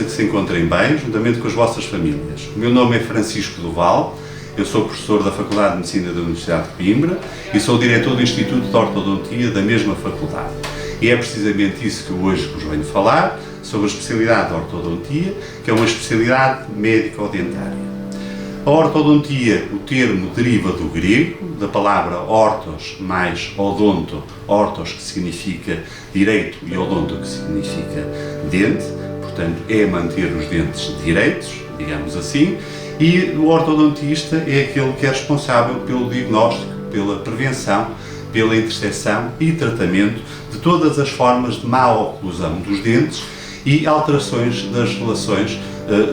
que se encontrem bem, juntamente com as vossas famílias. O meu nome é Francisco Duval, eu sou professor da Faculdade de Medicina da Universidade de Coimbra e sou diretor do Instituto de Ortodontia da mesma faculdade. E é precisamente isso que hoje vos venho falar, sobre a especialidade de ortodontia, que é uma especialidade médico-dentária. A ortodontia, o termo deriva do grego, da palavra ortos mais odonto, ortos que significa direito e odonto que significa dente, portanto é manter os dentes direitos, digamos assim, e o ortodontista é aquele que é responsável pelo diagnóstico, pela prevenção, pela interseção e tratamento de todas as formas de má oclusão dos dentes e alterações das relações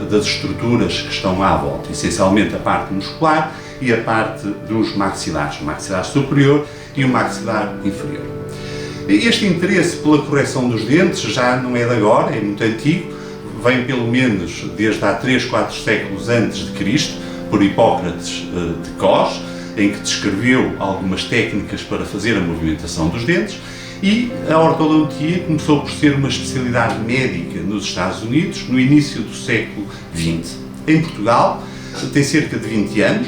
das estruturas que estão à volta, essencialmente a parte muscular e a parte dos maxilares, o maxilar superior e o maxilar inferior. Este interesse pela correção dos dentes já não é de agora, é muito antigo, vem pelo menos desde há 3, 4 séculos antes de Cristo, por Hipócrates de Cos, em que descreveu algumas técnicas para fazer a movimentação dos dentes, e a ortodontia começou por ser uma especialidade médica nos Estados Unidos no início do século XX. Em Portugal tem cerca de 20 anos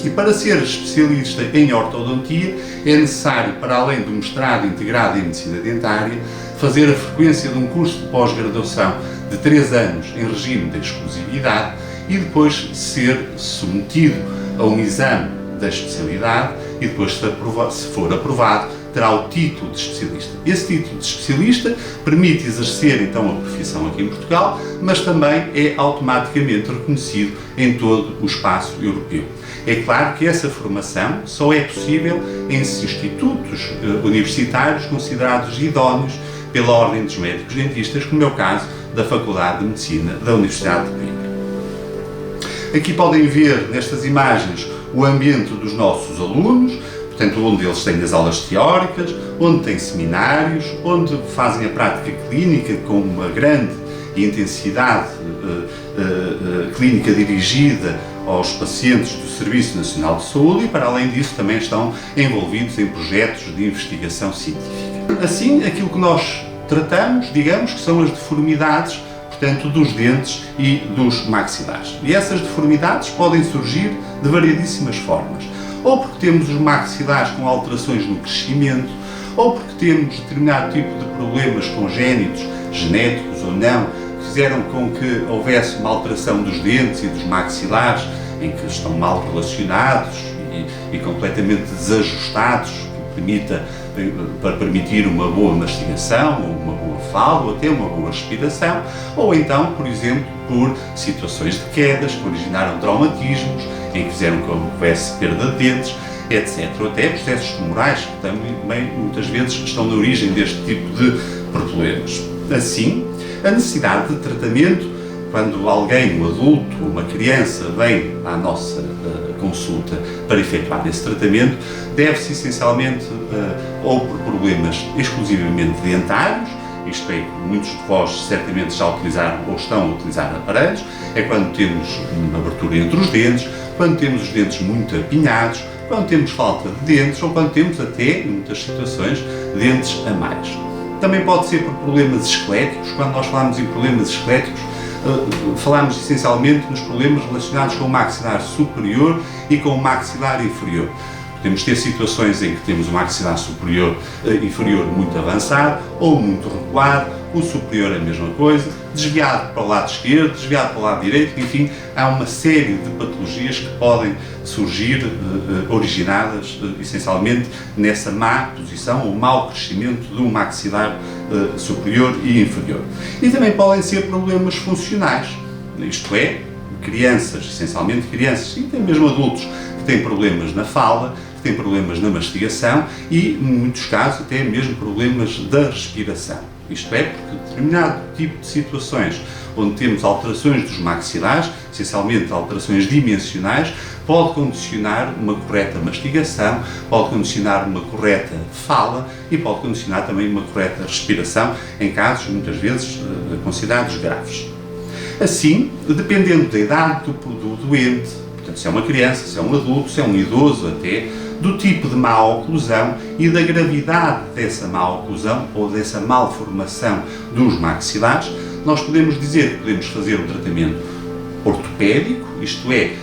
e para ser especialista em ortodontia é necessário, para além do mestrado integrado em medicina dentária, fazer a frequência de um curso de pós-graduação de 3 anos em regime de exclusividade e depois ser submetido a um exame da especialidade e depois, se for aprovado, terá o título de especialista. Esse título de especialista permite exercer então a profissão aqui em Portugal, mas também é automaticamente reconhecido em todo o espaço europeu. É claro que essa formação só é possível em institutos universitários considerados idóneos pela Ordem dos Médicos Dentistas, como é o caso da Faculdade de Medicina da Universidade de Coimbra. Aqui podem ver nestas imagens o ambiente dos nossos alunos, portanto, onde eles têm as aulas teóricas, onde têm seminários, onde fazem a prática clínica com uma grande intensidade clínica dirigida aos pacientes do Serviço Nacional de Saúde e, para além disso, também estão envolvidos em projetos de investigação científica. Assim, aquilo que nós tratamos, digamos, que são as deformidades, portanto, dos dentes e dos maxilares. E essas deformidades podem surgir de variedíssimas formas. Ou porque temos os maxilares com alterações no crescimento, ou porque temos determinado tipo de problemas congénitos, genéticos ou não, que fizeram com que houvesse uma alteração dos dentes e dos maxilares, em que estão mal relacionados e completamente desajustados, para permitir uma boa mastigação, ou uma boa fala, ou até uma boa respiração, ou então, por exemplo, por situações de quedas que originaram traumatismos, em que fizeram com que houvesse perda de dentes, etc. Ou até processos tumorais, que também muitas vezes estão na origem deste tipo de problemas. Assim, a necessidade de tratamento, quando alguém, um adulto ou uma criança, vem à nossa consulta para efetuar esse tratamento, deve-se essencialmente ou por problemas exclusivamente dentários, isto é, muitos de vós certamente já utilizaram ou estão a utilizar aparelhos, é quando temos uma abertura entre os dentes, quando temos os dentes muito apinhados, quando temos falta de dentes ou quando temos até, em muitas situações, dentes a mais. Também pode ser por problemas esqueléticos. Quando nós falamos em problemas esqueléticos, falamos essencialmente nos problemas relacionados com o maxilar superior e com o maxilar inferior. Podemos ter situações em que temos o maxilar inferior muito avançado ou muito recuado, o superior é a mesma coisa, desviado para o lado esquerdo, desviado para o lado direito, enfim, há uma série de patologias que podem surgir originadas essencialmente nessa má posição ou mau crescimento do maxilar superior e inferior. E também podem ser problemas funcionais, isto é, crianças, essencialmente crianças e até mesmo adultos que têm problemas na fala, que têm problemas na mastigação e, em muitos casos, até mesmo problemas da respiração. Isto é, porque determinado tipo de situações onde temos alterações dos maxilares, essencialmente alterações dimensionais, pode condicionar uma correta mastigação, pode condicionar uma correta fala e pode condicionar também uma correta respiração, em casos, muitas vezes, considerados graves. Assim, dependendo da idade do doente, portanto, se é uma criança, se é um adulto, se é um idoso até, do tipo de má oclusão e da gravidade dessa má oclusão ou dessa malformação dos maxilares, nós podemos dizer que podemos fazer um tratamento ortopédico, isto é,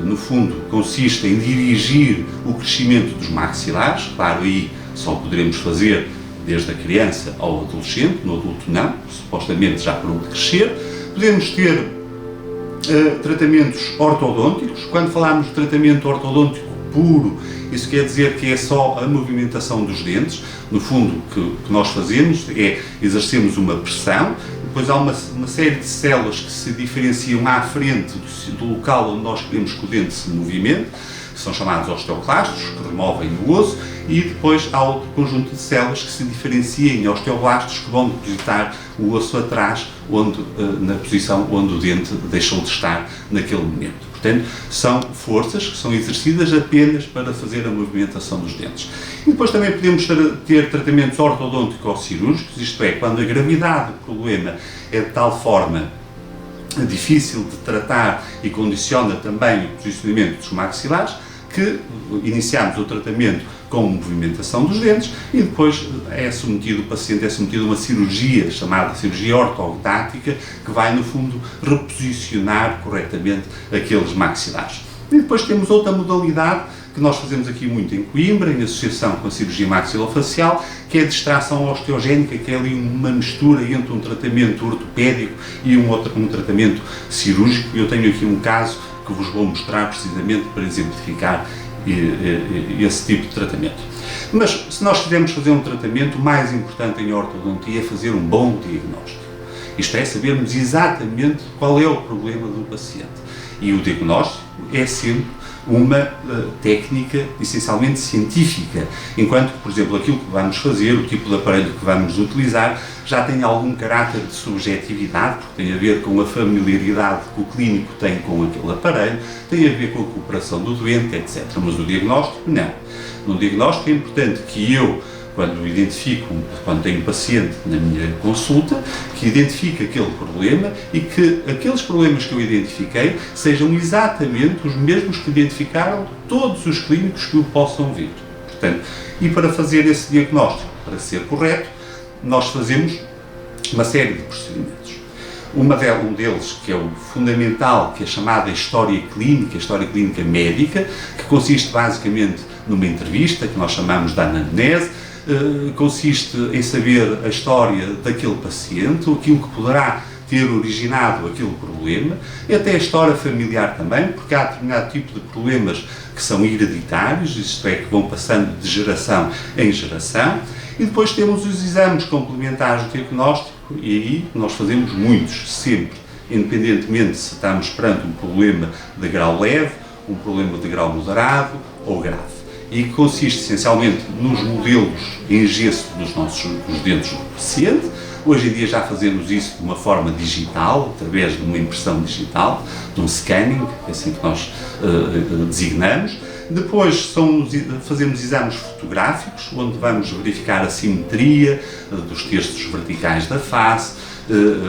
no fundo, consiste em dirigir o crescimento dos maxilares. Claro, aí só poderemos fazer desde a criança ao adolescente, no adulto não, supostamente já por onde crescer. Podemos ter tratamentos ortodônticos. Quando falamos de tratamento ortodôntico puro, isso quer dizer que é só a movimentação dos dentes. No fundo, o que nós fazemos é exercemos uma pressão, depois há uma série de células que se diferenciam à frente do local onde nós queremos que o dente se movimente, que são chamados osteoclastos, que removem o osso, e depois há outro conjunto de células que se diferenciam em osteoblastos, que vão depositar o osso atrás, na posição onde o dente deixou de estar naquele momento. Portanto, são forças que são exercidas apenas para fazer a movimentação dos dentes. E depois também podemos ter tratamentos ortodônticos ou cirúrgicos, isto é, quando a gravidade do problema é de tal forma difícil de tratar e condiciona também o posicionamento dos maxilares, que iniciamos o tratamento com movimentação dos dentes e depois o paciente é submetido a uma cirurgia chamada cirurgia ortognática, que vai, no fundo, reposicionar corretamente aqueles maxilares. E depois temos outra modalidade que nós fazemos aqui muito em Coimbra, em associação com a cirurgia maxilofacial, que é a distração osteogénica, que é ali uma mistura entre um tratamento ortopédico e um tratamento cirúrgico. Eu tenho aqui um caso que vos vou mostrar precisamente para exemplificar esse tipo de tratamento. Mas se nós quisermos fazer um tratamento, o mais importante em ortodontia é fazer um bom diagnóstico. Isto é, sabermos exatamente qual é o problema do paciente. E o diagnóstico é sempre uma técnica essencialmente científica, enquanto que, por exemplo, aquilo que vamos fazer, o tipo de aparelho que vamos utilizar, já tem algum caráter de subjetividade, porque tem a ver com a familiaridade que o clínico tem com aquele aparelho, tem a ver com a cooperação do doente, etc. Mas o diagnóstico, não. No diagnóstico é importante que eu, quando tenho um paciente na minha consulta, que identifique aquele problema e que aqueles problemas que eu identifiquei sejam exatamente os mesmos que identificaram todos os clínicos que o possam ver. Portanto, e para fazer esse diagnóstico, para ser correto, nós fazemos uma série de procedimentos. Um deles, que é o fundamental, que é chamada história clínica médica, que consiste basicamente numa entrevista, que nós chamamos de anamnese, consiste em saber a história daquele paciente, aquilo que poderá ter originado aquele problema, e até a história familiar também, porque há determinado tipo de problemas que são hereditários, isto é, que vão passando de geração em geração, e depois temos os exames complementares do diagnóstico, e aí nós fazemos muitos, sempre, independentemente se estamos perante um problema de grau leve, um problema de grau moderado ou grave. E que consiste essencialmente nos modelos em gesso dos dentes do paciente. Hoje em dia já fazemos isso de uma forma digital, através de uma impressão digital, de um scanning, é assim que nós designamos. Depois fazemos exames fotográficos, onde vamos verificar a simetria dos terços verticais da face,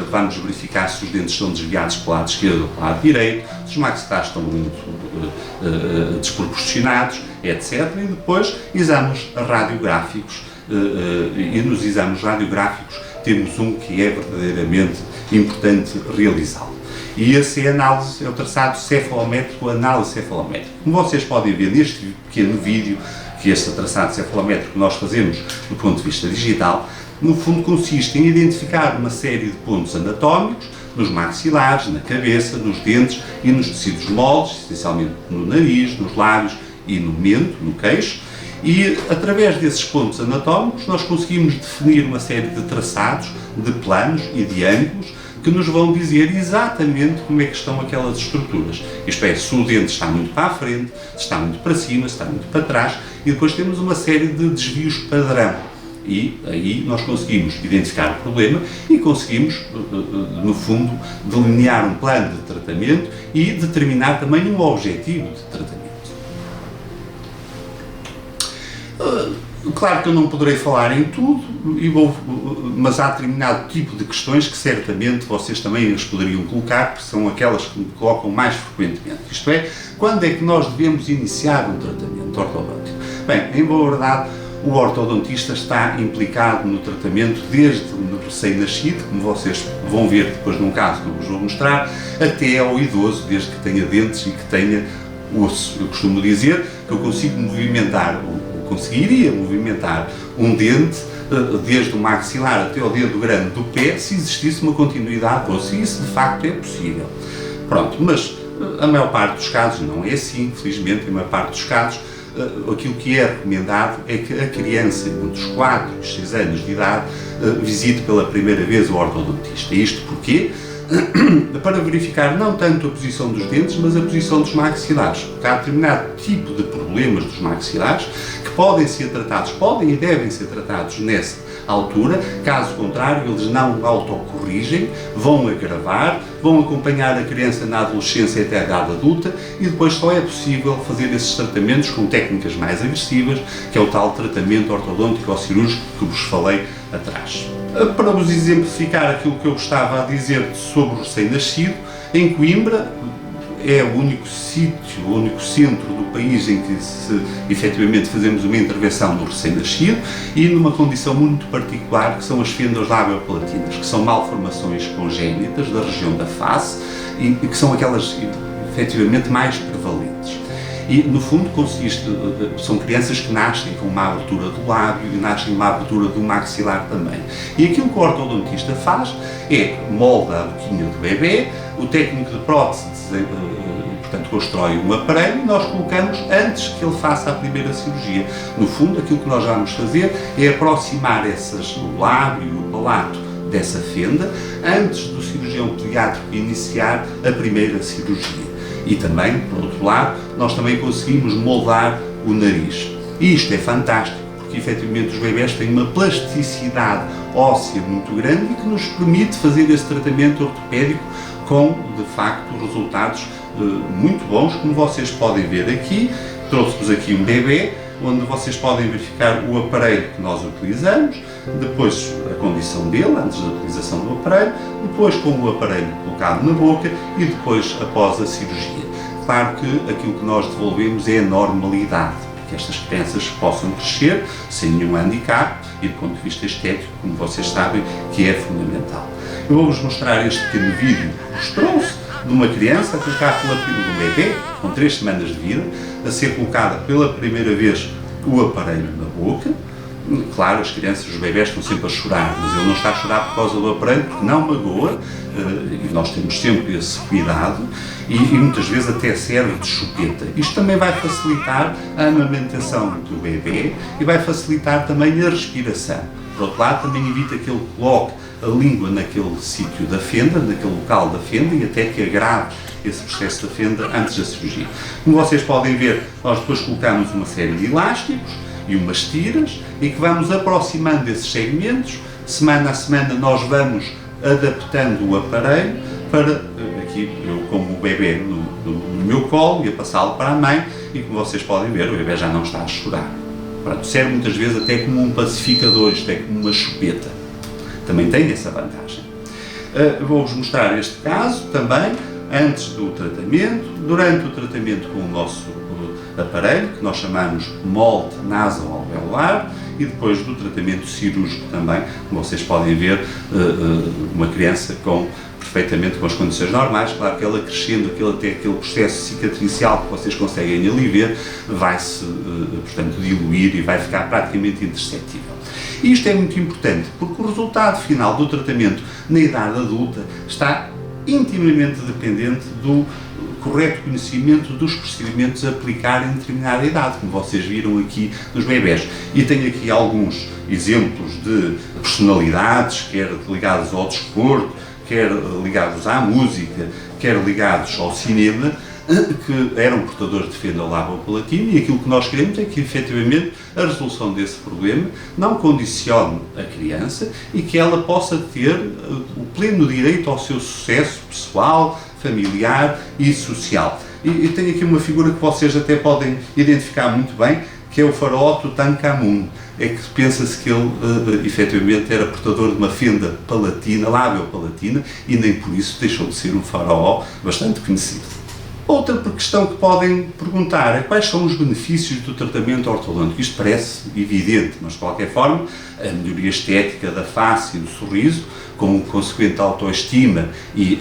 vamos verificar se os dentes estão desviados para o lado esquerdo ou para o lado direito, se os maxilares estão muito desproporcionados, etc. E depois exames radiográficos, e nos exames radiográficos temos um que é verdadeiramente importante realizá-lo. E esse é o traçado cefalométrico, análise cefalométrica. Como vocês podem ver neste pequeno vídeo, que este traçado cefalométrico que nós fazemos do ponto de vista digital, no fundo consiste em identificar uma série de pontos anatómicos nos maxilares, na cabeça, nos dentes e nos tecidos moldes, essencialmente no nariz, nos lábios e no mento, no queixo, e através desses pontos anatómicos nós conseguimos definir uma série de traçados, de planos e de ângulos que nos vão dizer exatamente como é que estão aquelas estruturas. Isto é, se o dente está muito para a frente, se está muito para cima, se está muito para trás, e depois temos uma série de desvios padrão. E aí nós conseguimos identificar o problema e conseguimos, no fundo, delinear um plano de tratamento e determinar também um objetivo de tratamento. Claro que eu não poderei falar em tudo, mas há determinado tipo de questões que certamente vocês também as poderiam colocar, porque são aquelas que me colocam mais frequentemente. Isto é, quando é que nós devemos iniciar um tratamento ortodôntico? Bem, em boa verdade, o ortodontista está implicado no tratamento desde o recém-nascido, como vocês vão ver depois num caso que eu vos vou mostrar, até ao idoso, desde que tenha dentes e que tenha osso. Eu costumo dizer que eu consigo movimentar, ou conseguiria movimentar um dente desde o maxilar até ao dedo grande do pé, se existisse uma continuidade, ou se isso de facto é possível. Pronto, mas a maior parte dos casos não é assim, felizmente, a maior parte dos casos, aquilo que é recomendado é que a criança, entre os 4 e os 6 anos de idade, visite pela primeira vez o ortodontista. Isto porquê? Para verificar não tanto a posição dos dentes, mas a posição dos maxilares. Porque há determinado tipo de problemas dos maxilares que podem ser tratados, podem e devem ser tratados nessa altura, caso contrário eles não autocorrigem, vão agravar, vão acompanhar a criança na adolescência até a idade adulta e depois só é possível fazer esses tratamentos com técnicas mais agressivas, que é o tal tratamento ortodôntico ou cirúrgico que vos falei atrás. Para vos exemplificar aquilo que eu gostava a dizer sobre o recém-nascido, em Coimbra é o único sítio, o único centro do país em que efetivamente fazemos uma intervenção no recém-nascido e numa condição muito particular, que são as fendas labiopalatinas, que são malformações congénitas da região da face e que são aquelas efetivamente mais prevalentes. E, no fundo, são crianças que nascem com uma abertura do lábio e nascem com uma abertura do maxilar também. E aquilo que o ortodontista faz é molda a boquinha do bebê, o técnico de prótese, portanto, constrói um aparelho e nós colocamos antes que ele faça a primeira cirurgia. No fundo, aquilo que nós vamos fazer é aproximar o lábio e o palato dessa fenda antes do cirurgião pediátrico iniciar a primeira cirurgia. E também, por outro lado, nós também conseguimos moldar o nariz. E isto é fantástico, porque efetivamente os bebés têm uma plasticidade óssea muito grande e que nos permite fazer esse tratamento ortopédico com, de facto, resultados muito bons, como vocês podem ver aqui. Trouxe-vos aqui um bebê, onde vocês podem verificar o aparelho que nós utilizamos, depois a condição dele, antes da utilização do aparelho, depois com o aparelho colocado na boca e depois após a cirurgia. Claro que aquilo que nós devolvemos é a normalidade, que estas crianças possam crescer sem nenhum handicap e do ponto de vista estético, como vocês sabem, que é fundamental. Eu vou-vos mostrar este pequeno vídeo que vos trouxe de uma criança a colocar um bebê com 3 semanas de vida, a ser colocada pela primeira vez o aparelho na boca. Claro, as crianças, os bebés estão sempre a chorar, mas ele não está a chorar por causa do aparelho, porque não magoa, e nós temos sempre esse cuidado, e muitas vezes até serve de chupeta. Isto também vai facilitar a amamentação do bebê e vai facilitar também a respiração. Por outro lado, também evita que ele coloque a língua naquele sítio da fenda, naquele local da fenda, e até que agrave esse processo da fenda antes da cirurgia. Como vocês podem ver, nós depois colocamos uma série de elásticos e umas tiras e que vamos aproximando esses segmentos. Semana a semana nós vamos adaptando o aparelho para, aqui eu com o bebê no meu colo e a passá-lo para a mãe, e como vocês podem ver, o bebê já não está a chorar. Pronto, serve muitas vezes até como um pacificador, isto é como uma chupeta. Também tem essa vantagem. Vou-vos mostrar este caso também, antes do tratamento, durante o tratamento com o nosso aparelho, que nós chamamos molde nasoalveolar, e depois do tratamento cirúrgico também, como vocês podem ver, uma criança perfeitamente com as condições normais. Claro que ela crescendo, até aquele processo cicatricial que vocês conseguem ali ver, vai-se, portanto, diluir e vai ficar praticamente imperceptível. E isto é muito importante, porque o resultado final do tratamento na idade adulta está intimamente dependente do correto conhecimento dos procedimentos a aplicar em determinada idade, como vocês viram aqui nos bebés. E tenho aqui alguns exemplos de personalidades, quer ligados ao desporto, quer ligados à música, quer ligados ao cinema, que eram portadores de fenda labiopalatina, e aquilo que nós queremos é que, efetivamente, a resolução desse problema não condicione a criança e que ela possa ter o pleno direito ao seu sucesso pessoal, familiar e social. E tenho aqui uma figura que vocês até podem identificar muito bem, que é o faraó Tutankhamun. É que pensa-se que ele, efetivamente, era portador de uma fenda palatina, labiopalatina, e nem por isso deixou de ser um faraó bastante conhecido. Outra questão que podem perguntar é quais são os benefícios do tratamento ortodôntico. Isto parece evidente, mas de qualquer forma, a melhoria estética da face e do sorriso, com consequente autoestima e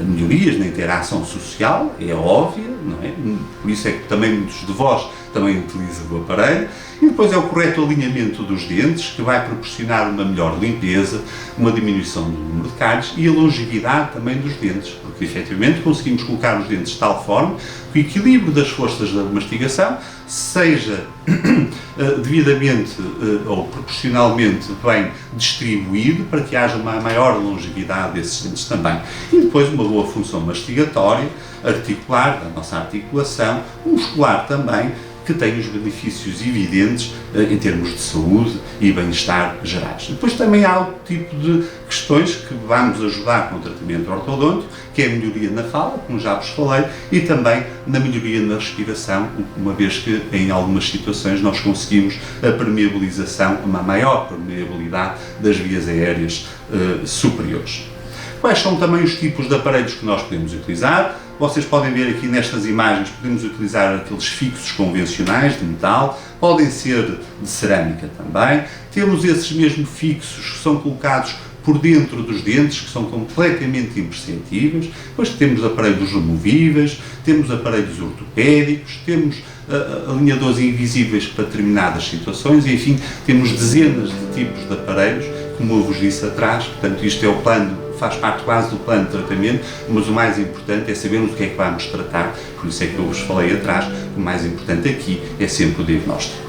melhorias na interação social, é óbvia, não é? Por isso é que também muitos de vós também utilizam o aparelho. E depois é o correto alinhamento dos dentes, que vai proporcionar uma melhor limpeza, uma diminuição do número de cáries e a longevidade também dos dentes, porque efetivamente conseguimos colocar os dentes de tal forma que o equilíbrio das forças da mastigação seja devidamente ou proporcionalmente bem distribuído para que haja uma maior longevidade desses dentes também. E depois uma boa função mastigatória, articular, da nossa articulação, muscular também, que tem os benefícios evidentes em termos de saúde e bem-estar gerais. Depois também há outro tipo de questões que vamos ajudar com o tratamento ortodôntico, que é a melhoria na fala, como já vos falei, e também na melhoria na respiração, uma vez que em algumas situações nós conseguimos a permeabilização, uma maior permeabilidade das vias aéreas superiores. Quais são também os tipos de aparelhos que nós podemos utilizar? Vocês podem ver aqui nestas imagens, podemos utilizar aqueles fixos convencionais de metal, podem ser de cerâmica também. Temos esses mesmo fixos que são colocados por dentro dos dentes, que são completamente imperceptíveis. Depois temos aparelhos removíveis, temos aparelhos ortopédicos, temos alinhadores invisíveis para determinadas situações, e enfim, temos dezenas de tipos de aparelhos, como eu vos disse atrás. Portanto, isto é o plano, faz parte quase do plano de tratamento, mas o mais importante é sabermos o que é que vamos tratar, por isso é que eu vos falei atrás, o mais importante aqui é sempre o diagnóstico.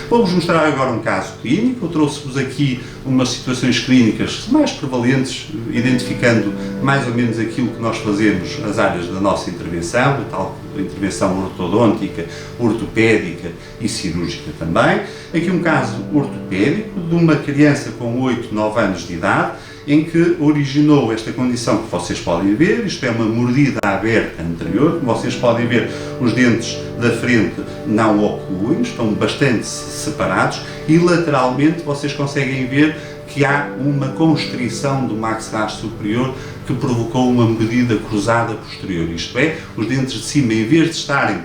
Vou-vos mostrar agora um caso clínico. Eu trouxe-vos aqui umas situações clínicas mais prevalentes, identificando mais ou menos aquilo que nós fazemos nas áreas da nossa intervenção, a tal intervenção ortodôntica, ortopédica e cirúrgica também. Aqui um caso ortopédico de uma criança com 8, 9 anos de idade, em que originou esta condição que vocês podem ver. Isto é uma mordida aberta anterior. Como vocês podem ver, os dentes da frente não ocluem, estão bastante separados, e lateralmente vocês conseguem ver que há uma constrição do maxilar superior que provocou uma mordida cruzada posterior. Isto é, os dentes de cima, em vez de estarem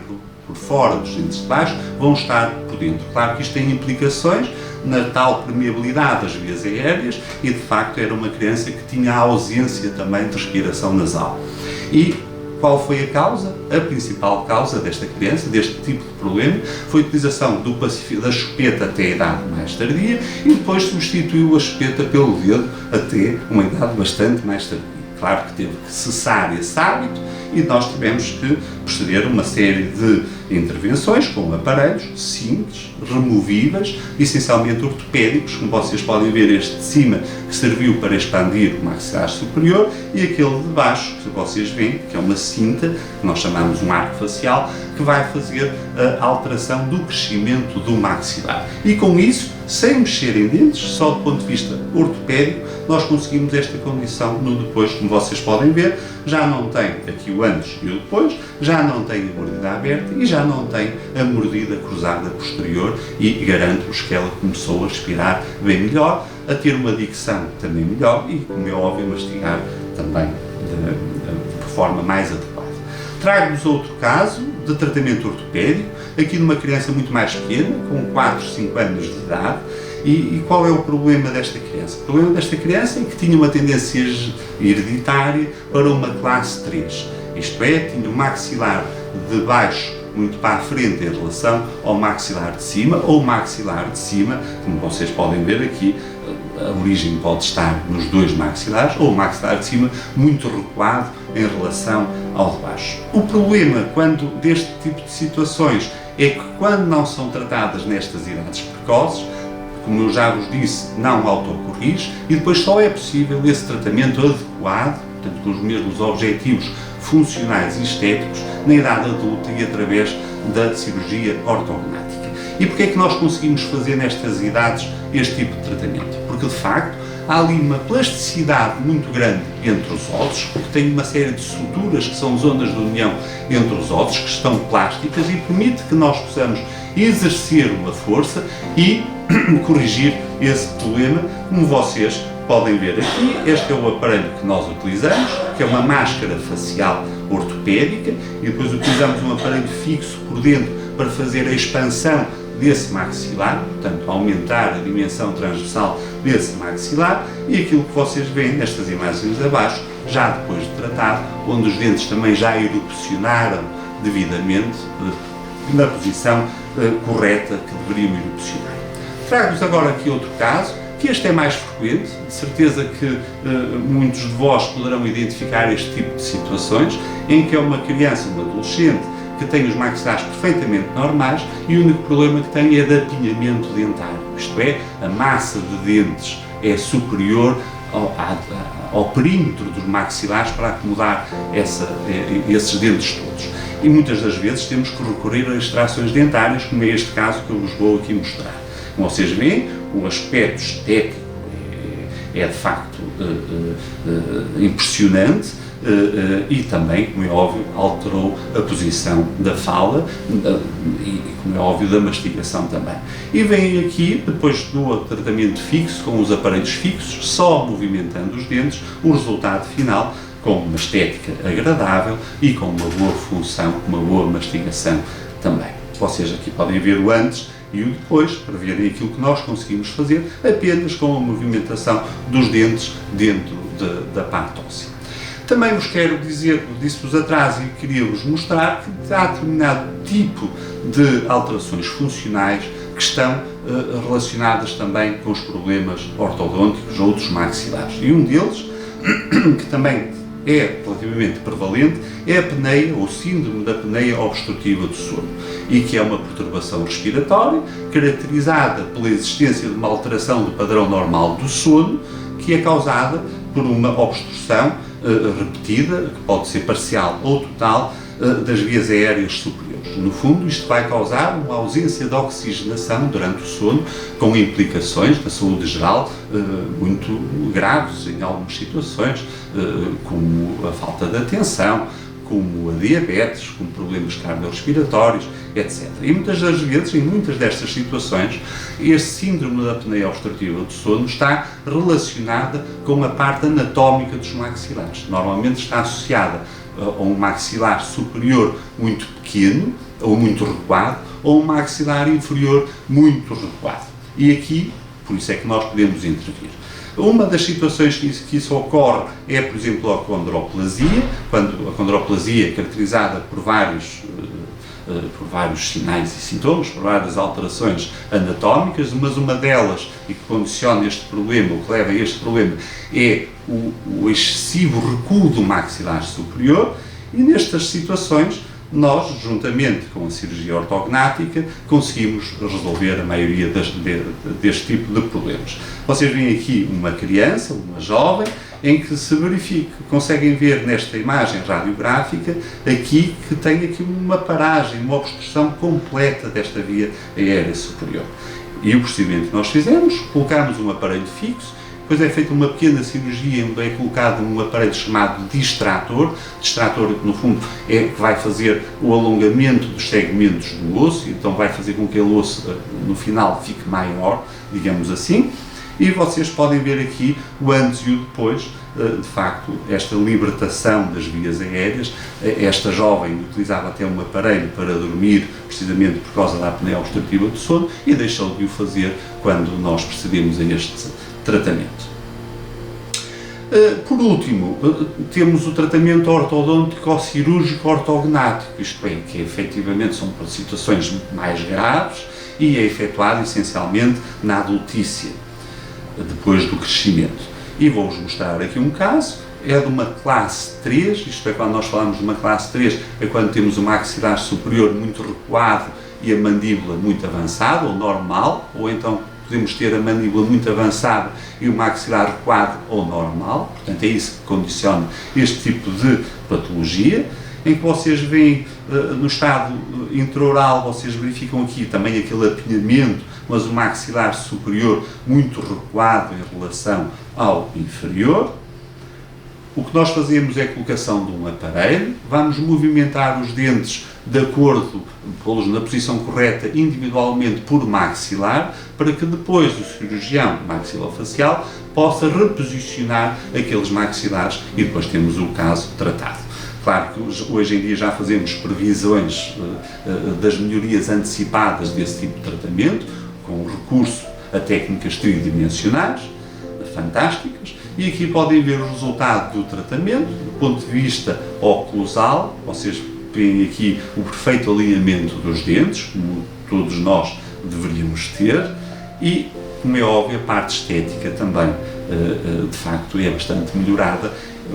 por fora dos dentes de baixo, vão estar por dentro. Claro que isto tem implicações na tal permeabilidade das vias aéreas, e de facto era uma criança que tinha a ausência também de respiração nasal. E qual foi a causa? A principal causa desta criança, deste tipo de problema, foi a utilização da chupeta até a idade mais tardia, e depois substituiu a chupeta pelo dedo até uma idade bastante mais tardia. Claro que teve que cessar esse hábito, e nós tivemos que proceder a uma série de intervenções com aparelhos simples, removíveis, essencialmente ortopédicos, como vocês podem ver, este de cima que serviu para expandir o maxilar superior, e aquele de baixo, que vocês veem, que é uma cinta, que nós chamamos um arco facial, que vai fazer a alteração do crescimento do maxilar. E com isso, sem mexer em dentes, só do ponto de vista ortopédico, nós conseguimos esta condição no depois. Como vocês podem ver, já não tem aqui o antes e o depois, já não tem a mordida aberta e já não tem a mordida cruzada posterior, e garanto-vos que ela começou a respirar bem melhor, a ter uma dicção também melhor e, como é óbvio, mastigar também de forma mais adequada. Trago-vos outro caso de tratamento ortopédico, aqui de uma criança muito mais pequena, com 4, 5 anos de idade. E qual é o problema desta criança? O problema desta criança é que tinha uma tendência hereditária para uma classe 3. Isto é, tinha o maxilar de baixo muito para a frente em relação ao maxilar de cima, ou o maxilar de cima, como vocês podem ver aqui, a origem pode estar nos dois maxilares, ou o maxilar de cima muito recuado em relação ao de baixo. O problema deste tipo de situações é que, quando não são tratadas nestas idades precoces, como eu já vos disse, não autocorrige, e depois só é possível esse tratamento adequado, portanto com os mesmos objetivos funcionais e estéticos, na idade adulta e através da cirurgia ortognática. E porquê é que nós conseguimos fazer nestas idades este tipo de tratamento? Porque de facto há ali uma plasticidade muito grande entre os ossos, porque tem uma série de suturas que são zonas de união entre os ossos, que estão plásticas, e permite que nós possamos exercer uma força e corrigir esse problema, como vocês podem ver aqui. Este é o aparelho que nós utilizamos, que é uma máscara facial ortopédica e depois utilizamos um aparelho fixo por dentro para fazer a expansão desse maxilar, portanto aumentar a dimensão transversal desse maxilar, e aquilo que vocês veem nestas imagens abaixo, já depois de tratado, onde os dentes também já erupcionaram devidamente na posição correta que deveriam erupcionar. Trago-vos agora aqui outro caso, que este é mais frequente, de certeza que muitos de vós poderão identificar este tipo de situações, em que é uma criança, um adolescente, que tem os maxilares perfeitamente normais e o único problema que tem é de apinhamento dentário, isto é, a massa de dentes é superior ao perímetro dos maxilares para acomodar esses dentes todos. E muitas das vezes temos que recorrer a extrações dentárias, como é este caso que eu vos vou aqui mostrar. Como vocês veem, o aspecto estético é de facto impressionante e também, como é óbvio, alterou a posição da fala e, como é óbvio, da mastigação também. E vem aqui, depois do tratamento fixo, com os aparelhos fixos, só movimentando os dentes, o resultado final com uma estética agradável e com uma boa função, uma boa mastigação também. Vocês aqui podem ver o antes e o depois, para verem aquilo que nós conseguimos fazer apenas com a movimentação dos dentes dentro da parte óssea. Também vos quero dizer, disse-vos atrás e queria-vos mostrar que há determinado tipo de alterações funcionais que estão relacionadas também com os problemas ortodônticos ou dos maxilares. E um deles, que também é relativamente prevalente, é a apneia ou síndrome da apneia obstrutiva do sono, e que é uma perturbação respiratória caracterizada pela existência de uma alteração do padrão normal do sono, que é causada por uma obstrução repetida, que pode ser parcial ou total, das vias aéreas superiores. No fundo, isto vai causar uma ausência de oxigenação durante o sono, com implicações na saúde geral muito graves em algumas situações, como a falta de atenção, como a diabetes, como problemas cardiorrespiratórios, etc. E muitas das vezes, em muitas destas situações, este síndrome da apneia obstrutiva do sono está relacionada com a parte anatómica dos maxilares. Normalmente está associada a um maxilar superior muito pequeno, ou muito recuado, ou um maxilar inferior muito recuado. E aqui, por isso é que nós podemos intervir. Uma das situações que isso ocorre é, por exemplo, a condroplasia, quando a condroplasia é caracterizada por vários sinais e sintomas, por várias alterações anatómicas, mas uma delas, e que condiciona este problema, o que leva a este problema, é o excessivo recuo do maxilar superior, e nestas situações nós, juntamente com a cirurgia ortognática, conseguimos resolver a maioria deste tipo de problemas. Vocês veem aqui uma criança, uma jovem, em que se verifica, conseguem ver nesta imagem radiográfica, aqui que tem aqui uma paragem, uma obstrução completa desta via aérea superior. E o procedimento que nós fizemos, colocamos um aparelho fixo, depois é feita uma pequena cirurgia onde é colocado um aparelho chamado distrator. Distrator, no fundo, é que vai fazer o alongamento dos segmentos do osso, então vai fazer com que o osso, no final, fique maior, digamos assim. E vocês podem ver aqui o antes e o depois, de facto, esta libertação das vias aéreas. Esta jovem utilizava até um aparelho para dormir, precisamente por causa da apneia obstrutiva do sono, e deixou de o fazer quando nós procedemos a este tratamento. Por último, temos o tratamento ortodôntico ou cirúrgico ortognático, isto é, que efetivamente são situações mais graves e é efetuado essencialmente na adultícia, depois do crescimento. E vou-vos mostrar aqui um caso, é de uma classe 3, isto é, quando nós falamos de uma classe 3, é quando temos o maxilar superior muito recuado e a mandíbula muito avançada, ou normal, ou então podemos ter a mandíbula muito avançada e o maxilar recuado ou normal, portanto é isso que condiciona este tipo de patologia, em que vocês veem no estado intraoral, vocês verificam aqui também aquele apinhamento, mas o maxilar superior muito recuado em relação ao inferior. O que nós fazemos é a colocação de um aparelho, vamos movimentar os dentes de acordo, pô-los na posição correta individualmente por maxilar, para que depois o cirurgião maxilofacial possa reposicionar aqueles maxilares e depois temos o caso tratado. Claro que hoje em dia já fazemos previsões das melhorias antecipadas desse tipo de tratamento, com recurso a técnicas tridimensionais, fantásticas, e aqui podem ver o resultado do tratamento, do ponto de vista oclusal. Vocês veem aqui o perfeito alinhamento dos dentes, como todos nós deveríamos ter, e, como é óbvio, a parte estética também, de facto, é bastante melhorada.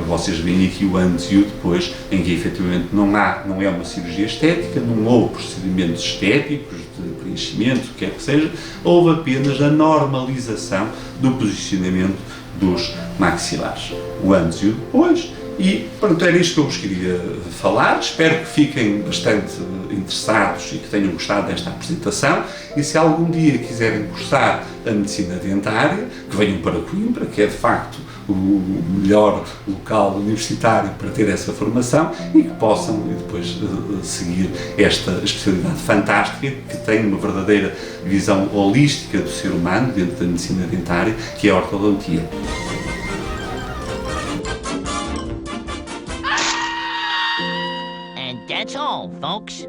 Vocês veem aqui o antes e o depois, em que efetivamente não é uma cirurgia estética, não houve procedimentos estéticos de preenchimento, o que quer que seja, houve apenas a normalização do posicionamento dos maxilares. O antes e o depois. E, pronto, era isto que eu vos queria falar. Espero que fiquem bastante interessados e que tenham gostado desta apresentação. E se algum dia quiserem cursar a medicina dentária, que venham para Coimbra, que é de facto o melhor local universitário para ter essa formação, e que possam depois seguir esta especialidade fantástica, que tem uma verdadeira visão holística do ser humano dentro da medicina dentária, que é a ortodontia. And that's all, folks.